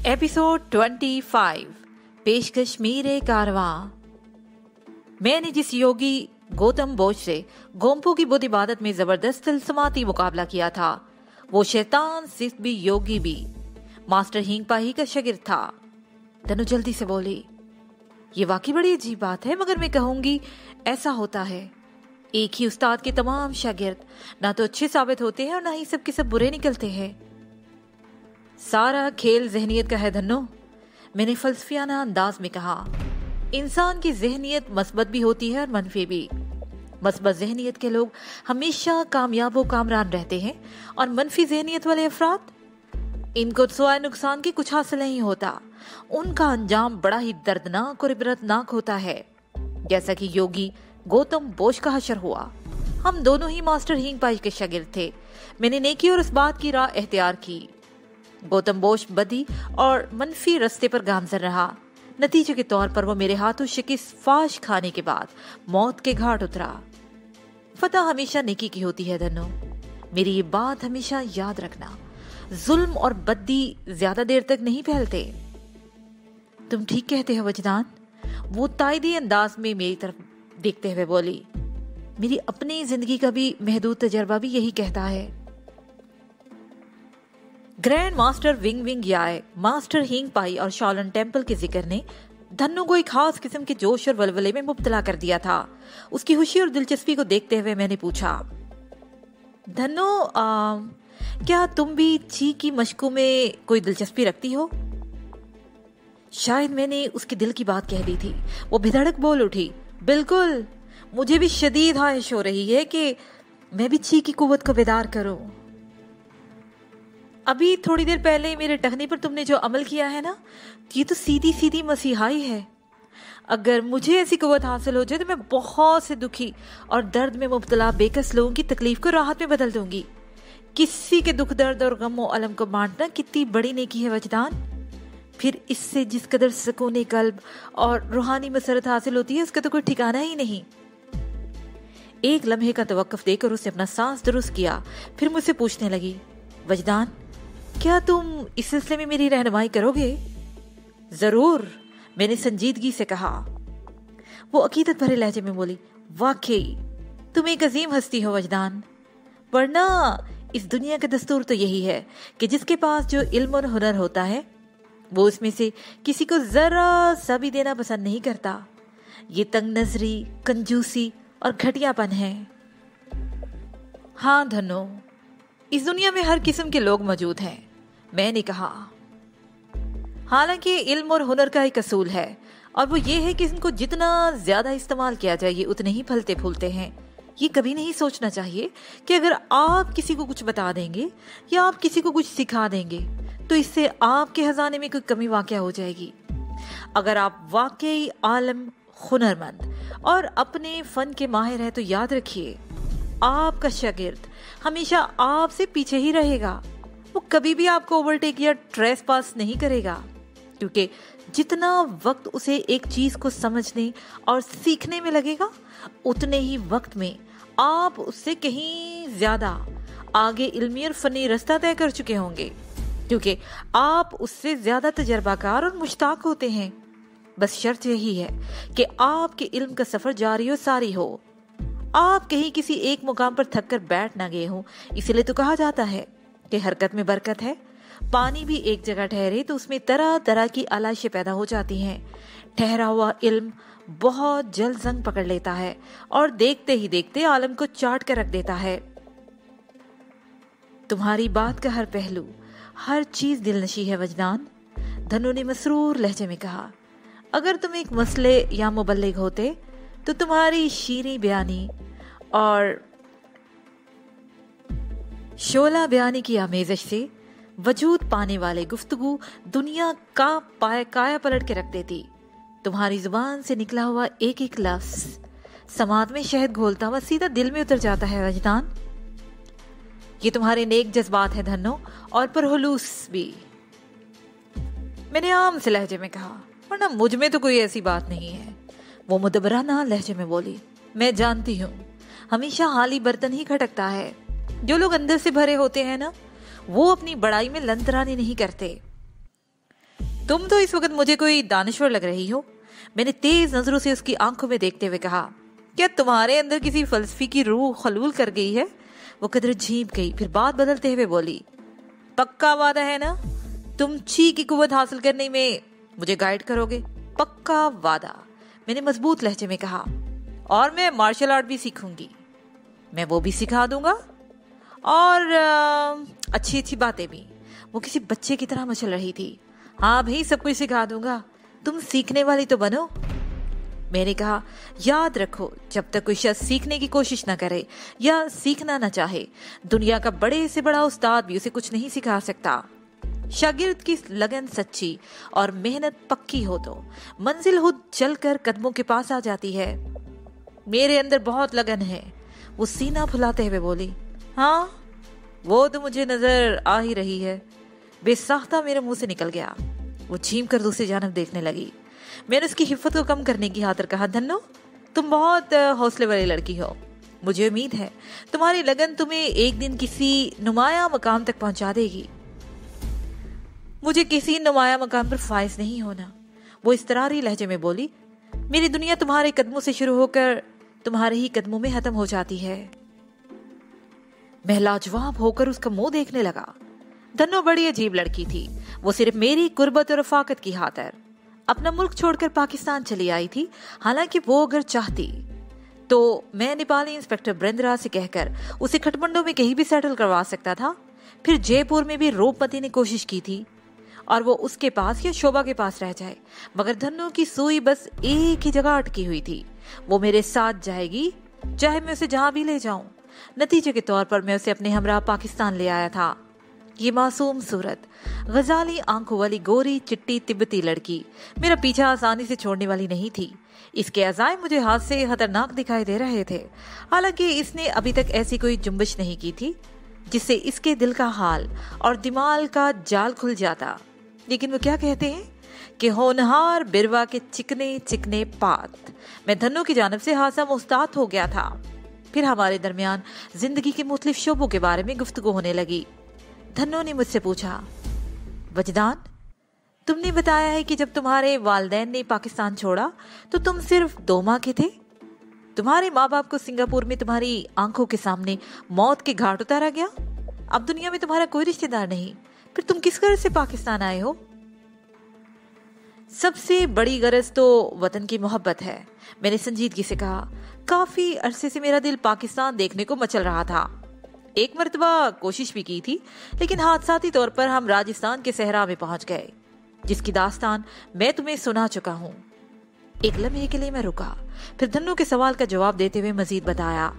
Episode 25 पेशकश मीरे कारवां। मैंने जिस योगी गौतम बोझ से गोम्पू की बुद्ध इबादत में जबरदस्त तिलस्माती मुकाबला किया था, वो शैतान सिर्फ भी योगी भी मास्टर हिंगपाही का शागिर्द था। धनु जल्दी से बोली, ये वाकई बड़ी अजीब बात है, मगर मैं कहूंगी ऐसा होता है। एक ही उस्ताद के तमाम शागिर्द ना तो अच्छे साबित होते हैं और ना ही सब के सब बुरे निकलते हैं। सारा खेल जहनियत का है धन्नो, मैंने फलसफियाना अंदाज में कहा। इंसान की जहनियत मस्बत भी होती है और मनफी भी। मस्बत जहनियत के लोग हमेशा कामयाब व कामरान रहते हैं और मनफी जहनियत वाले अफराद, इनको सिवाय नुकसान के कुछ हासिल नहीं होता। उनका अंजाम बड़ा ही दर्दनाक और इबरतनाक होता है, जैसा कि योगी गौतम बोझ का हशर हुआ। हम दोनों ही मास्टर हिंगपाही के शागिर्द थे। मैंने नेकी और इस बात की राह एख्तियार की। गौतम बोझ बदी और मनफी रस्ते पर गामजन रहा। नतीजे के तौर पर वो मेरे हाथों शिकस्त फाश खाने के बाद मौत के घाट उतरा। फतह हमेशा नेकी की होती है धन्नो, मेरी ये बात हमेशा याद रखना। जुल्म और बद्दी ज्यादा देर तक नहीं फैलते। तुम ठीक कहते हो वजदान, वो तायदी अंदाज में मेरी तरफ देखते हुए बोली। मेरी अपनी जिंदगी का भी महदूद तजर्बा भी यही कहता है। ग्रैंड मास्टर विंग विंग याय, मास्टर हिंगपाही और शाओलिन टेम्पल के जिक्र ने धन्नो को एक खास किस्म के जोश और वलवले में मुब्तला कर दिया था। उसकी खुशी और दिलचस्पी को देखते हुए मैंने पूछा, धन्नो क्या तुम भी ची की मशकों में कोई दिलचस्पी रखती हो? शायद मैंने उसके दिल की बात कह दी थी। वो भिधड़क बोल उठी, बिल्कुल, मुझे भी शदीद ख्वाहिश हो रही है कि मैं भी ची की कुव्वत को बेदार करूं। अभी थोड़ी देर पहले मेरे टखने पर तुमने जो अमल किया है ना, ये तो सीधी सीधी मसीहाई है। अगर मुझे ऐसी कुव्वत हासिल हो जाए तो मैं बहुत से दुखी और दर्द में मुब्तला बेकस लोगों की तकलीफ को राहत में बदल दूंगी। किसी के दुख दर्द और गम और अलम को बांटना कितनी बड़ी नेकी है वजदान। फिर इससे जिस कदर सुकून कल्ब और रूहानी मसरत हासिल होती है, उसका तो कोई ठिकाना ही नहीं। एक लम्हे का तवक्कुफ देकर उसने अपना सांस दुरुस्त किया, फिर मुझसे पूछने लगी, वजदान क्या तुम इस सिलसिले में मेरी रहनुमाई करोगे? जरूर, मैंने संजीदगी से कहा। वो अकीदत भरे लहजे में बोली, वाकई तुम एक अजीम हस्ती हो वजदान, वरना इस दुनिया का दस्तूर तो यही है कि जिसके पास जो इल्म और हुनर होता है वो उसमें से किसी को जरा सा भी देना पसंद नहीं करता। ये तंग नजरी, कंजूसी और घटियापन है। हाँ धनो, इस दुनिया में हर किस्म के लोग मौजूद हैं, मैंने कहा। हालांकि इल्म और हुनर का एक असूल है, और वो ये है कि इनको जितना ज्यादा इस्तेमाल किया जाए ये उतने ही फलते फूलते हैं। ये कभी नहीं सोचना चाहिए कि अगर आप किसी को कुछ बता देंगे या आप किसी को कुछ सिखा देंगे तो इससे आपके खजाने में कोई कमी वाक़या हो जाएगी। अगर आप वाकई आलम, हुनरमंद और अपने फन के माहिर हैं तो याद रखिए, आपका शागिर्द हमेशा आपसे पीछे ही रहेगा। वो कभी भी आपको ओवरटेक या ट्रेस पास नहीं करेगा, क्योंकि जितना वक्त उसे एक चीज को समझने और सीखने में लगेगा, उतने ही वक्त में आप उससे कहीं ज्यादा आगे इल्मी और फनी रास्ता तय कर चुके होंगे, क्योंकि आप उससे ज्यादा तजर्बाकार और मुश्ताक होते हैं। बस शर्त यही है कि आपके इल्म का सफर जारी और सारी हो। आप कहीं किसी एक मुकाम पर थक कर बैठ ना गए हों। इसलिए तो कहा जाता है कि हरकत में बरकत है। पानी भी एक जगह ठहरे तो उसमें तरह तरह की आलाइशें पैदा हो जाती हैं। ठहरा हुआ इल्म बहुत जल्द जंग पकड़ लेता है और देखते ही देखते आलम को चाट कर रख देता है। तुम्हारी बात का हर पहलू, हर चीज दिलनशी है वजदान, धनु ने मसरूर लहजे में कहा। अगर तुम एक मसले या मुबल्लिग होते तो तुम्हारी शीरी बयानी और शोला बयानी की आमेज़श से वजूद पाने वाले गुफ्तगू दुनिया का काया पलट के रख देती। तुम्हारी जुबान से निकला हुआ एक एक लफ्ज समाज में शहद घोलता हुआ सीधा दिल में उतर जाता है वजदान। ये तुम्हारे नेक जज्बात है धन्नो, और परहुलूस भी, मैंने आम से लहजे में कहा, वरना मुझ में तो कोई ऐसी बात नहीं है। वो मुदबराना लहजे में बोली, मैं जानती हूँ, हमेशा हाली बर्तन ही खटकता है। जो लोग अंदर से भरे होते हैं ना, वो अपनी बड़ाई में लंतरानी नहीं करते। तुम तो इस वक्त मुझे कोई दानश्वर लग रही हो, मैंने तेज नजरों से उसकी आंखों में देखते हुए कहा। क्या तुम्हारे अंदर किसी फलसफी की रूह खलूल कर गई है? वो कदर झींप गई, फिर बात बदलते हुए बोली, पक्का वादा है ना, तुम ची की कुव्वत हासिल करने में मुझे गाइड करोगे? पक्का वादा, मैंने मजबूत लहजे में कहा। और मैं मार्शल आर्ट भी सीखूंगी, मैं वो भी सिखा दूंगा, और अच्छी अच्छी बातें भी। वो किसी बच्चे की तरह मचल रही थी। हाँ भाई, सब कुछ सिखा दूंगा, तुम सीखने वाली तो बनो। मैंने कहा, याद रखो, जब तक कोई शख्स सीखने की कोशिश ना करे या सीखना ना चाहे, दुनिया का बड़े से बड़ा उस्ताद भी उसे कुछ नहीं सिखा सकता। शागिर्द की लगन सच्ची और मेहनत पक्की हो तो मंजिल खुद चलकर कदमों के पास आ जाती है। मेरे अंदर बहुत लगन है, वो सीना फुलाते हुए बोली। हाँ, वो तो मुझे नजर आ ही रही है। बेसाख्ता मेरे मुंह से निकल गया। वो झीम कर दूसरी जानब देखने लगी। मैंने उसकी हिफ्फत को कम करने की खातिर कहा, धन्नो, तुम बहुत हौसले वाली लड़की हो। मुझे उम्मीद है तुम्हारी लगन तुम्हें एक दिन किसी नुमाया मकाम तक पहुंचा देगी। मुझे किसी नुमाया मकाम पर फाइज नहीं होना, वो इस्तरारी लहजे में बोली। मेरी दुनिया तुम्हारे कदमों से शुरू होकर तुम्हारे ही कदमों में खत्म हो जाती है। मैं लाजवाब होकर उसका मुंह देखने लगा। धन्नो बड़ी अजीब लड़की थी। वो सिर्फ मेरी कुर्बत और रफाकत की खातिर अपना मुल्क छोड़कर पाकिस्तान चली आई थी। हालांकि वो अगर चाहती तो मैं नेपाली इंस्पेक्टर ब्रेंद्रा से कहकर उसे खटमंडो में कहीं भी सेटल करवा सकता था। फिर जयपुर में भी रूपमती ने कोशिश की थी और वो उसके पास या शोभा के पास रह जाए, मगर धन्नो की सुई बस एक ही जगह अटकी हुई थी। वो मेरे साथ जाएगी, चाहे मैं उसे जहां भी ले जाऊं। नतीजे के तौर पर मैं उसे अपने हमरा पाकिस्तान ले आया था। ये मासूम सूरत, गजाली आंखों वाली गोरी चिट्टी तिब्बती लड़की मेरा पीछा आसानी से छोड़ने वाली नहीं थी। इसके अज़ाय मुझे हाथ से खतरनाक दिखाई दे रहे थे। हालांकि इसने अभी तक ऐसी कोई जुम्बिश नहीं की थी जिससे इसके दिल का हाल और दिमाग का जाल खुल जाता। लेकिन वो क्या कहते हैं कि होनहार बिरवा के चिकने चिकने पात। मैं धन्नो की जानब से हासा मुस्ताद हो गया था। फिर हमारे दरमियान जिंदगी के मुख्तलिफ शोबों के बारे में गुफ्तगू होने लगी। धन्नो ने मुझसे पूछा, वजदान, तुमने बताया है कि जब तुम्हारे वालिदैन ने पाकिस्तान छोड़ा तो तुम सिर्फ 2 माह के थे। तुम्हारे माँ बाप को सिंगापुर में तुम्हारी आंखों के सामने मौत के घाट उतारा गया। अब दुनिया में तुम्हारा कोई रिश्तेदार नहीं, फिर तुम किस गर्ज से पाकिस्तान आए हो? सबसे बड़ी गरज तो वतन की मोहब्बत है, मैंने संजीदगी से कहा। काफी अरसे से मेरा दिल पाकिस्तान देखने को मचल रहा था। एक मर्तबा कोशिश भी की थी, लेकिन हादसाती तौर पर हम राजस्थान के सहरा में पहुंच गए, जिसकी दास्तान मैं तुम्हें सुना चुका हूँ। एक लम्हे के लिए मैं रुका, फिर धन्नो के सवाल का जवाब देते हुए मजीद बताया।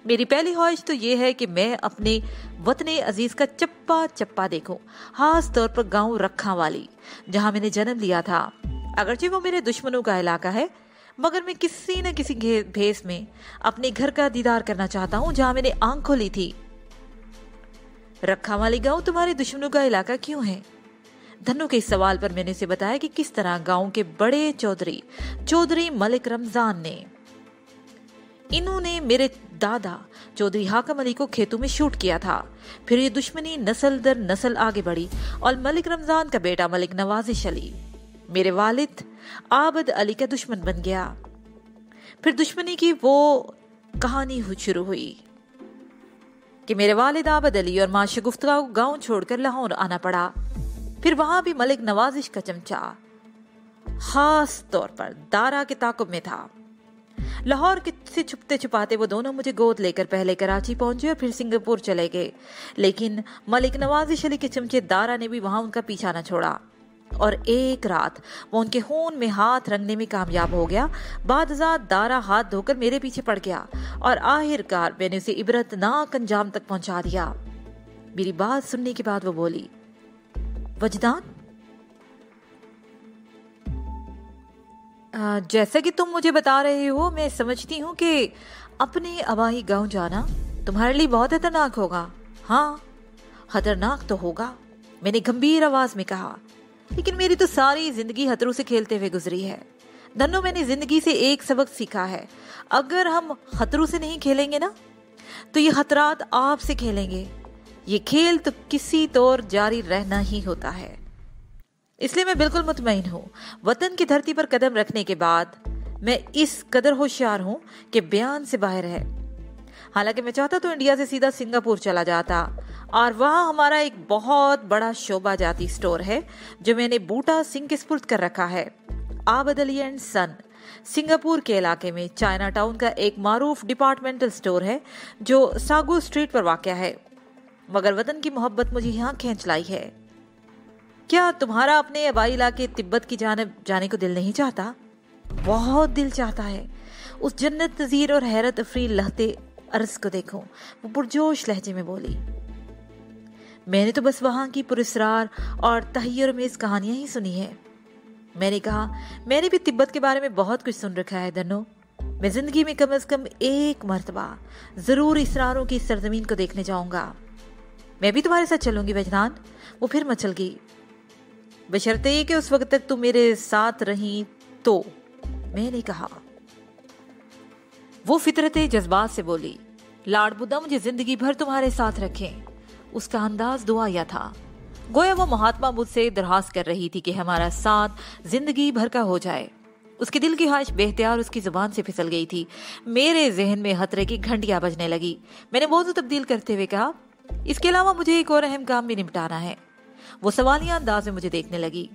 मेरी पहली ख्वाहिश तो यह है कि मैं अपने वतने अजीज का चप्पा चप्पा देखूं, खास तौर पर गांव रखा वाली, जहां मैंने जन्म लिया था। अगरचे वो मेरे दुश्मनों का इलाका है, मगर मैं किसी न किसी भेस में अपने घर का दीदार करना चाहता हूँ जहां मैंने आंख खोली थी। रखा वाली गांव तुम्हारे दुश्मनों का इलाका क्यों है? धन्नो के इस सवाल पर मैंने उसे बताया कि किस तरह गांव के बड़े चौधरी मलिक रमजान ने, इन्होंने मेरे दादा चौधरी हाकम अली को खेतों में शूट किया था। फिर ये दुश्मनी नस्ल दर नस्ल आगे बढ़ी और मलिक रमजान का बेटा मलिक नवाजिश अली मेरे वालिद आबद अली का दुश्मन बन गया। फिर दुश्मनी की वो कहानी शुरू हुई कि मेरे वालिद आबद अली और मां शगुफ्ता को गांव छोड़कर लाहौर आना पड़ा। फिर वहां भी मलिक नवाजिश का चमचा खास तौर पर दारा के ताकुब में था। लाहौर से छुपते छुपाते वो दोनों मुझे गोद लेकर पहले कराची पहुंचे और फिर सिंगापुर चले गए। लेकिन मलिक नवाजिश अली के चमचे दारा ने भी वहां उनका पीछा न छोड़ा और एक रात वो उनके खून में हाथ रंगने में कामयाब हो गया। बादशाह दारा हाथ धोकर मेरे पीछे पड़ गया और आखिरकार मैंने उसे इबरतनाक अंजाम तक पहुंचा दिया। मेरी बात सुनने के बाद वो बोली, वजदान, जैसा कि तुम मुझे बता रहे हो, मैं समझती हूँ कि अपने अबाही गांव जाना तुम्हारे लिए बहुत खतरनाक होगा। हाँ, खतरनाक तो होगा, मैंने गंभीर आवाज में कहा, लेकिन मेरी तो सारी जिंदगी खतरों से खेलते हुए गुजरी है। धन्नो, मैंने जिंदगी से एक सबक सीखा है, अगर हम खतरों से नहीं खेलेंगे ना, तो ये खतरात आपसे खेलेंगे। ये खेल तो किसी तौर जारी रहना ही होता है। इसलिए मैं बिल्कुल मुतमईन हूँ। वतन की धरती पर कदम रखने के बाद मैं इस कदर होशियार हूँ कि बयान से बाहर है। हालांकि मैं चाहता तो इंडिया से सीधा सिंगापुर चला जाता और वहाँ हमारा एक बहुत बड़ा शोभा जाती स्टोर है जो मैंने बूटा सिंह के सुपुर्द कर रखा है। आबद अली एंड सन सिंगापुर के इलाके में चाइना टाउन का एक मारूफ डिपार्टमेंटल स्टोर है जो सागो स्ट्रीट पर वाक़या है। मगर वतन की मोहब्बत मुझे यहाँ खींच लाई है। क्या तुम्हारा अपने आबाई इलाके तिब्बत की जानिब जाने को दिल नहीं चाहता? बहुत दिल चाहता है। उस जन्नत नज़ीर और हैरत अफरी लहते अर्ज को देखो, वो पुरजोश लहजे में बोली। मैंने तो बस वहां की पुरस्रार और तहय्युर में इस कहानियां ही सुनी है। मैंने कहा, मैंने भी तिब्बत के बारे में बहुत कुछ सुन रखा है धनो। मैं जिंदगी में कम से कम एक मर्तबा जरूर इसरारों की सरजमीन को देखने जाऊंगा। मैं भी तुम्हारे साथ चलूंगी वजनान। वो फिर मचल गई। बशर्ते ये कि उस वक्त तक तुम मेरे साथ रही तो, मैंने कहा। वो फितरते जज्बात से बोली, लाड बुद्धा मुझे जिंदगी भर तुम्हारे साथ रखें। उसका अंदाज दुआया था, गोया वो महात्मा मुझसे दरखास्त कर रही थी कि हमारा साथ जिंदगी भर का हो जाए। उसके दिल की ख्वाहिश बेख्तियार उसकी जुबान से फिसल गई थी। मेरे जहन में खतरे की घंटियां बजने लगी। मैंने मौजू तब्दील करते हुए कहा, इसके अलावा मुझे एक और अहम काम भी निपटाना है। वो सवालिया अंदाज में मुझे देखने लगी।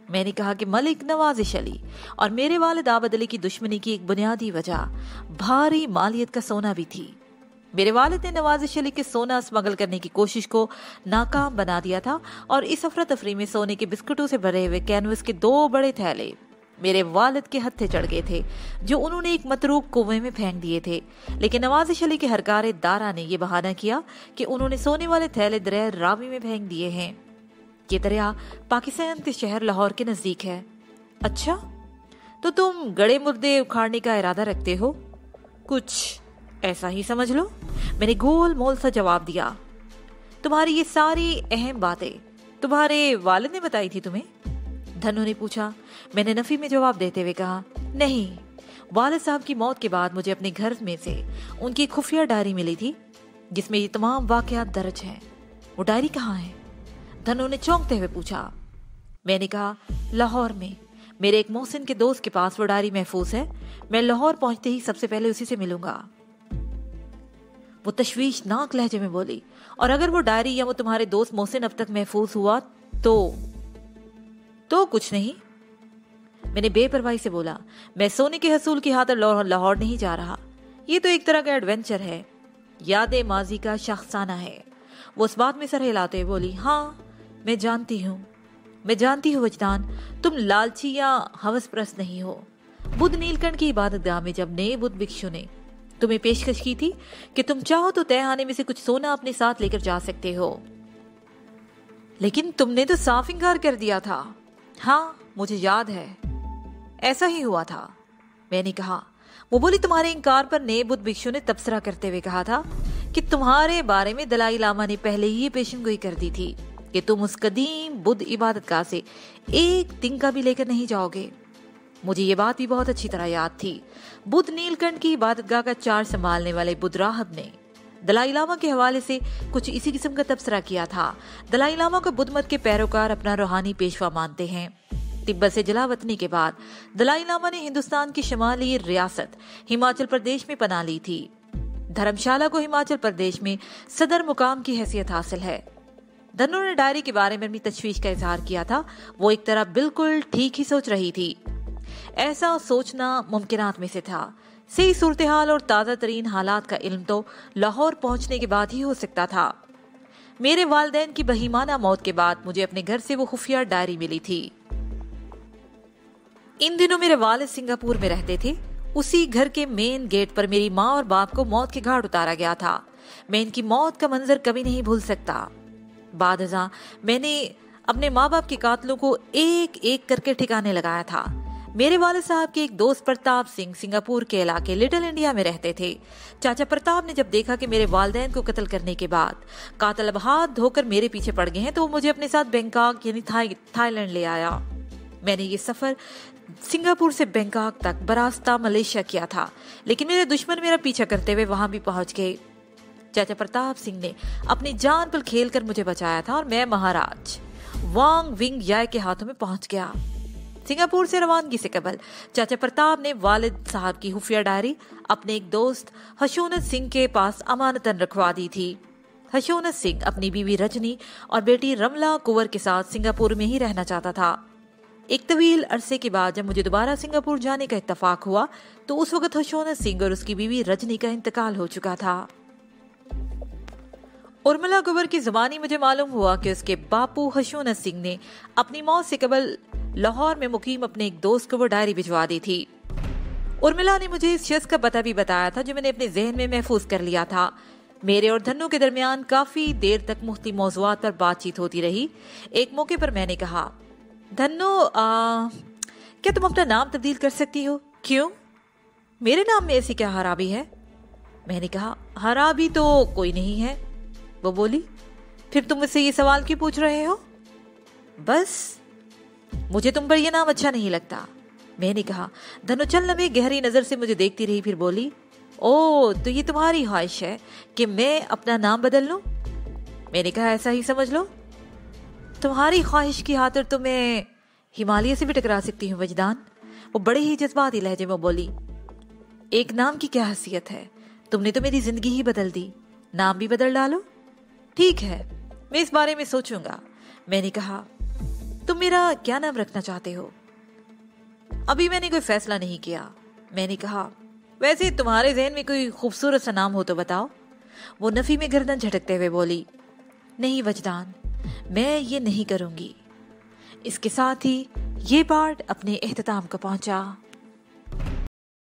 मैंने कहा कि मलिक नवाजिश अली और मेरे वालिद आबद अली की दुश्मनी की एक बुनियादी वजह भारी मालियत का सोना भी थी। मेरे वालिद ने नवाजिश अली के सोना स्मगल करने की कोशिश को नाकाम बना दिया था और इस अफरा तफरी में सोने के बिस्कुटों से भरे हुए कैनवस के 2 बड़े थैले मेरे वालिद के हत्थे चढ़ गए थे, जो उन्होंने एक मतरूक कुएं में फेंक दिए थे। लेकिन नवाजिश अली के हरकारे दारा ने यह बहाना किया कि उन्होंने सोने वाले थैले दरिया रावी में फेंक दिए हैं। ये दरिया पाकिस्तान के शहर लाहौर के नजदीक है। अच्छा, तो तुम गड़े मुर्दे उखाड़ने का इरादा रखते हो? कुछ ऐसा ही समझ लो, मैंने गोल मोल सा जवाब दिया। तुम्हारी ये सारी अहम बातें तुम्हारे वालिद ने बताई थी तुम्हें? धनु ने पूछा। मैंने नफी में जवाब देते हुए कहा, नहीं। वालिद साहब की मौत के बाद मुझे अपने घर में से उनकी खुफिया डायरी मिली थी जिसमें ये तमाम वाकयात दर्ज हैं। वो डायरी कहाँ है? धनु ने चौंकते हुए पूछा। मैंने कहा, लाहौर में मेरे एक मोहसिन के दोस्त के पास वो डायरी महफूज है। मैं लाहौर पहुंचते ही सबसे पहले उसी से मिलूंगा। वो तशवीशनाक लहजे में बोली, और अगर वो डायरी या वो तुम्हारे दोस्त मोहसिन अब तक महफूज हुआ तो कुछ नहीं। मैंने बेपरवाही से बोला, मैं सोने के हसूल की खातिर लाहौर नहीं जा रहा। ये तो एक तरह का एडवेंचर है, याद माजी का शख्साना है। वो उस बात में सर हिलाते हुए बोली, हाँ मैं जानती हूँ वजदान, तुम लालची या हवसप्रस्त नहीं हो। बुद्ध नीलकंठ की इबादतगाह में जब नए बुद्ध भिक्षु ने तुम्हें पेशकश की थी कि तुम चाहो तो तहखाने में से कुछ सोना अपने साथ लेकर जा सकते हो, लेकिन तुमने तो साफ इनकार कर दिया था। हाँ मुझे याद है, ऐसा ही हुआ था, मैंने कहा। वो बोली, तुम्हारे इनकार पर नए बुद्ध भिक्षु ने तबसरा करते हुए कहा था कि तुम्हारे बारे में दलाई लामा ने पहले ही पेशनगोई कर दी थी कि तुम उस कदीम बुद्ध इबादतगाह से एक तिनका भी लेकर नहीं जाओगे। मुझे ये बात भी बहुत अच्छी तरह याद थी। बुद्ध नीलकंठ की इबादतगाह का चार्ज संभालने वाले बुद्ध राहब ने दलाई लामा के हवाले से कुछ इसी किस्म का तबसरा किया था। दलाई लामा को बुद्ध मत के पैरोकार अपना रूहानी पेशवा मानते हैं। तिब्बत से जलावतनी के बाद दलाई लामा ने हिंदुस्तान की शुमाली रियासत हिमाचल प्रदेश में पनाह ली थी। धर्मशाला को हिमाचल प्रदेश में सदर मुकाम की हैसियत हासिल है। धनु ने डायरी के बारे में अपनी तशवीश का इजहार किया था। वो एक तरह बिल्कुल ठीक ही सोच रही थी। ऐसा सोचना मुमकिनात में से था। सही सूरत हाल और ताज़ा तरीन हालात का इल्म तो लाहौर पहुंचने के बाद ही हो सकता था। मेरे वालिदैन की बहीमाना मौत के बाद मुझे अपने घर से वो खुफिया डायरी मिली थी। इन दिनों मेरे वालिद सिंगापुर में रहते थे। उसी घर के मेन गेट पर मेरी माँ और बाप को मौत के घाट उतारा गया था। मैं इनकी मौत का मंजर कभी नहीं भूल सकता। बाद अज़ां मैंने अपने माँ बाप के कातलों को एक एक करके ठिकाने लगाया था। मेरे वालिद साहब के एक दोस्त प्रताप सिंह सिंगापुर के इलाके लिटिल इंडिया में रहते थे। चाचा प्रताप ने जब देखा कि मेरे वालिदैन को कत्ल करने के बाद कातिल अब हाथ धोकर मेरे पीछे पड़ गए हैं, तो वो मुझे अपने साथ बैंकॉक यानी थाईलैंड ले आया। मैंने ये सफर सिंगापुर से बैंकॉक तक बरास्ता मलेशिया किया था, लेकिन मेरे दुश्मन मेरा पीछा करते हुए वहां भी पहुंच गए। चाचा प्रताप सिंह ने अपनी जान पर खेल कर मुझे बचाया था और मैं महाराज वांग विंग याय के हाथों में पहुंच गया। सिंगापुर से रवानगी से कबल चाचा प्रताप ने वालिद साहब की खुफिया डायरी अपने एक दोस्त हशोनत सिंह के पास अमानतन रखवा दी थी। हशोनत सिंह अपनी बीवी रजनी और बेटी रमला कुंवर के साथ सिंगापुर में ही रहना चाहता था। एक तवील अरसे के बाद जब मुझे दोबारा सिंगापुर जाने का इत्तेफाक हुआ तो उस वक्त हशोनत सिंह और उसकी बीवी रजनी का इंतकाल हो चुका था। उर्मिला कुंवर की जुबानी मुझे मालूम हुआ कि उसके बापू हशोनत सिंह ने अपनी मौत से कबल लाहौर में मुकीम अपने एक दोस्त को वो डायरी भिजवा दी थी। उर्मिला ने मुझे इस शख्स का पता भी बताया था जो मैंने अपने जहन में महफूज कर लिया था। मेरे और धन्नो के दरमियान काफी देर तक मुख्तलिफ मौज़ूआत पर बातचीत होती रही। एक मौके पर मैंने कहा, धन्नो क्या तुम अपना नाम तब्दील कर सकती हो? क्यों? मेरे नाम में ऐसी क्या खराबी है? मैंने कहा, खराबी तो कोई नहीं है। वो बोली, फिर तुम मुझसे ये सवाल क्यों पूछ रहे हो? बस मुझे तुम पर यह नाम अच्छा नहीं लगता। मैंने कहा। धनु चल नमे गहरी नजर से मुझे देखती रही, फिर बोली, ओ तो ये तुम्हारी ख्वाहिश है कि मैं अपना नाम बदल लूं? मैंने कहा, ऐसा ही समझ लो। तुम्हारी ख्वाहिश की खातिर तो मैं हिमालय से भी टकरा सकती हूँ वजदान। वो बड़े ही जज्बाती लहजे में बोली, एक नाम की क्या हैसियत है? तुमने तो मेरी जिंदगी ही बदल दी, नाम भी बदल डालो। ठीक है, मैं इस बारे में सोचूंगा। मैंने कहा, तुम मेरा क्या नाम रखना चाहते हो? अभी मैंने कोई फैसला नहीं किया। मैंने कहा, वैसे तुम्हारे जहन में कोई खूबसूरत सा नाम हो तो बताओ। वो नफी में गर्दन झटकते हुए बोली, नहीं वजदान, मैं ये नहीं करूंगी। इसके साथ ही ये पार्ट अपने इख्तिताम को पहुंचा।